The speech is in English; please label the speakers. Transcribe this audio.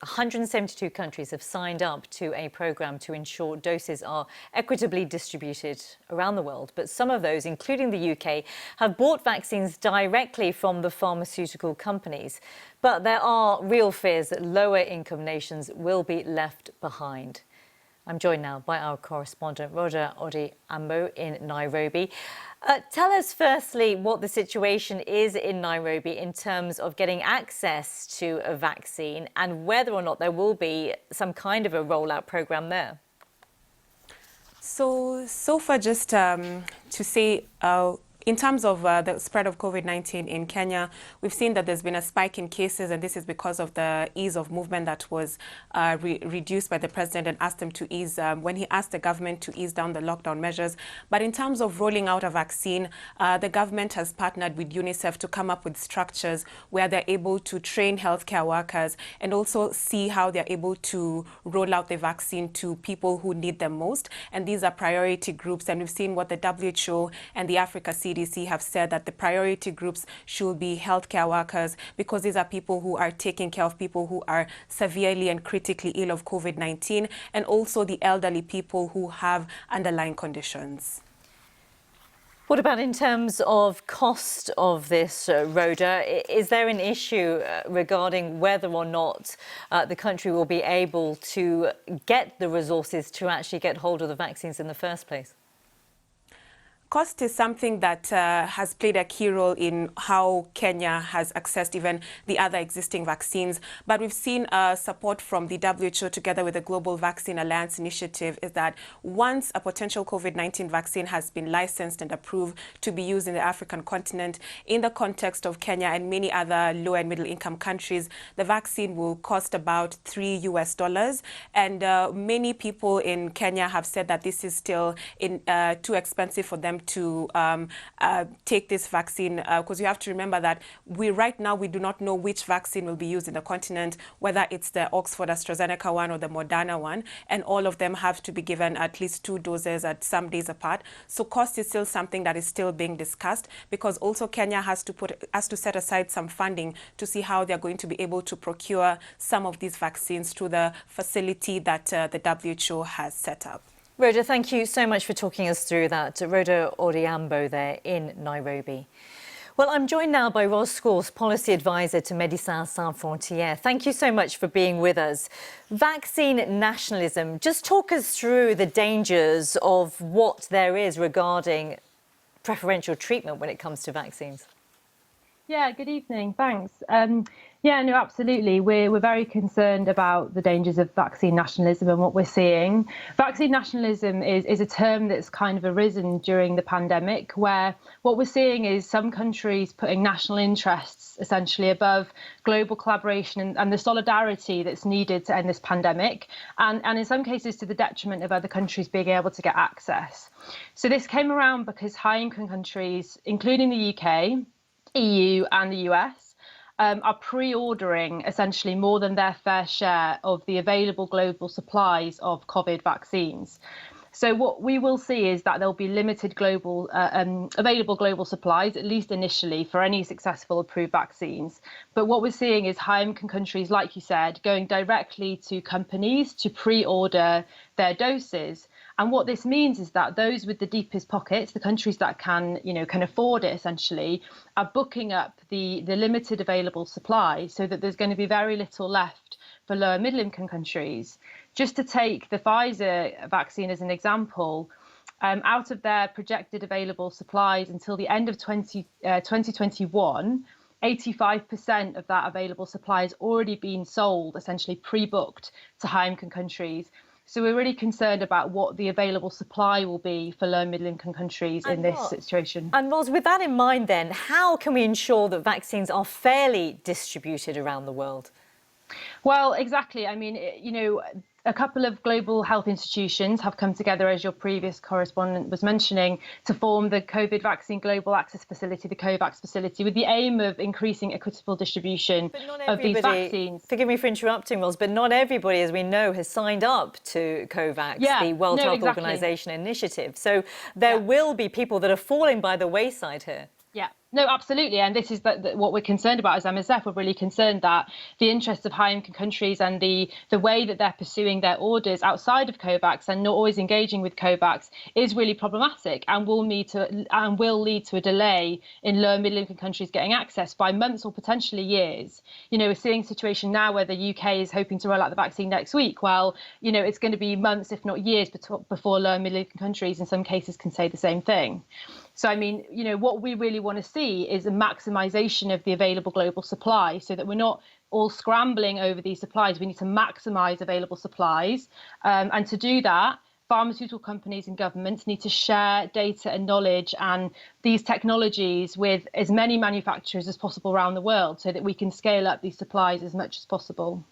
Speaker 1: 172 countries have signed up to a programme to ensure doses are equitably distributed around the world. But some of those, including the UK, have bought vaccines directly from the pharmaceutical companies. But there are real fears that lower-income nations will be left behind. I'm joined now by our correspondent, Rhoda Odhiambo in Nairobi. Tell us firstly what the situation is in Nairobi in terms of getting access to a vaccine and whether or not there will be some kind of a rollout program there.
Speaker 2: So far, just to say, in terms of the spread of COVID-19 in Kenya, we've seen that there's been a spike in cases, and this is because of the ease of movement that was reduced by the president and asked him to ease, when he asked the government to ease down the lockdown measures. But in terms of rolling out a vaccine, the government has partnered with UNICEF to come up with structures where they're able to train healthcare workers and also see how they're able to roll out the vaccine to people who need them most. And these are priority groups, and we've seen what the WHO and the Africa CDC have said, that the priority groups should be healthcare workers, because these are people who are taking care of people who are severely and critically ill of COVID-19, and also the elderly people who have underlying conditions.
Speaker 1: What about in terms of cost of this, Rhoda? Is there an issue regarding whether or not the country will be able to get the resources to actually get hold of the vaccines in the first place?
Speaker 2: Cost is something that has played a key role in how Kenya has accessed even the other existing vaccines. But we've seen support from the WHO together with the Global Vaccine Alliance Initiative is that once a potential COVID-19 vaccine has been licensed and approved to be used in the African continent, in the context of Kenya and many other low and middle income countries, the vaccine will cost about $3 US. And many people in Kenya have said that this is still too expensive for them to take this vaccine, because you have to remember that right now we do not know which vaccine will be used in the continent, whether it's the Oxford AstraZeneca one or the Moderna one, and all of them have to be given at least 2 doses at some days apart. So cost is still something that is still being discussed, because also Kenya has to set aside some funding to see how they're going to be able to procure some of these vaccines through the facility that the WHO has set up.
Speaker 1: Rhoda, thank you so much for talking us through that. Rhoda Odhiambo there in Nairobi. Well, I'm joined now by Scourse, Policy Advisor to Médecins Sans Frontières. Thank you so much for being with us. Vaccine nationalism. Just talk us through the dangers of what there is regarding preferential treatment when it comes to vaccines.
Speaker 3: Yeah, good evening. Thanks. Yeah, no, absolutely. We're very concerned about the dangers of vaccine nationalism and what we're seeing. Vaccine nationalism is a term that's kind of arisen during the pandemic, where what we're seeing is some countries putting national interests essentially above global collaboration and the solidarity that's needed to end this pandemic, and in some cases to the detriment of other countries being able to get access. So this came around because high-income countries, including the UK, EU and the US, are pre-ordering essentially more than their fair share of the available global supplies of COVID vaccines. So what we will see is that there'll be limited global available global supplies, at least initially, for any successful approved vaccines. But what we're seeing is high-income countries, like you said, going directly to companies to pre-order their doses. And what this means is that those with the deepest pockets, the countries that can afford it essentially, are booking up the limited available supply, so that there's going to be very little left for lower middle income countries. Just to take the Pfizer vaccine as an example, out of their projected available supplies until the end of 2021, 85% of that available supply has already been sold, essentially pre-booked to high-income countries. So we're really concerned about what the available supply will be for low and middle income countries in this situation.
Speaker 1: And Ros, with that in mind then, how can we ensure that vaccines are fairly distributed around the world?
Speaker 3: Well, exactly. I mean, a couple of global health institutions have come together, as your previous correspondent was mentioning, to form the COVID Vaccine Global Access Facility, the COVAX facility, with the aim of increasing equitable distribution of these vaccines.
Speaker 1: Forgive me for interrupting, Ros, but not everybody, as we know, has signed up to COVAX, the World Health Organization initiative. So there will be people that are falling by the wayside here.
Speaker 3: Yeah, no, absolutely. And this is what we're concerned about as MSF. We're really concerned that the interests of high-income countries and the way that they're pursuing their orders outside of COVAX and not always engaging with COVAX is really problematic and will lead to a delay in low and middle-income countries getting access by months or potentially years. We're seeing a situation now where the UK is hoping to roll out the vaccine next week. Well, it's going to be months, if not years, before low and middle-income countries in some cases can say the same thing. So, I mean, what we really want to see is a maximisation of the available global supply so that we're not all scrambling over these supplies. We need to maximise available supplies. And to do that, pharmaceutical companies and governments need to share data and knowledge and these technologies with as many manufacturers as possible around the world so that we can scale up these supplies as much as possible.